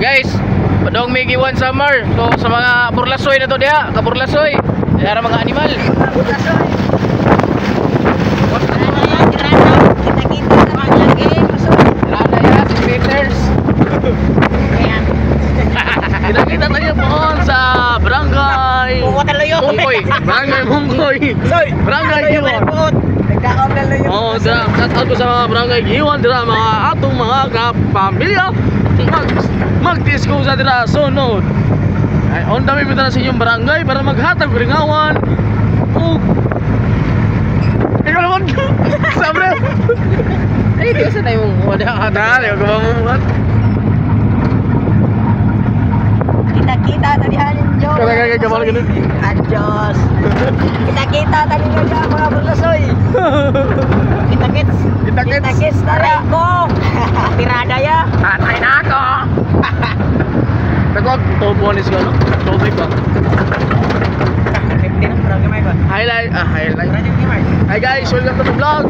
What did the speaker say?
Guys, padong may giwan summer. So sa mga burlasoy na to diha, kaburlasoy. Diha mga animal. Burlasoy. Kita-kita tayo po sa Barangay Mungkoy. Barangay Mungkoy. Barangay Giwan. Oh, dira shout sa mga Barangay Giwan dira mga atong mga kapamilya. Mag-disco sa dira sunod. Ay, on dami bitaw sa inyong barangay para maghatag ringawan. Oh. Ikaw naman. Sabre. Ay, di sa tayo mong wala dali, wag mo mo. Kita-kita tadi halin Jo. Kaya gabal ganun. Adios. Kita-kita tadi nyo dyan mga burlasoy. Kita-kits. Kita-kits tadi ko. Tirada ya. Tatay na ako. Nagwag tobonis ka no? Tobay ba? 50 na parang gamay ba? Highlight. Parang gamay. Hi guys, welcome to the vlog.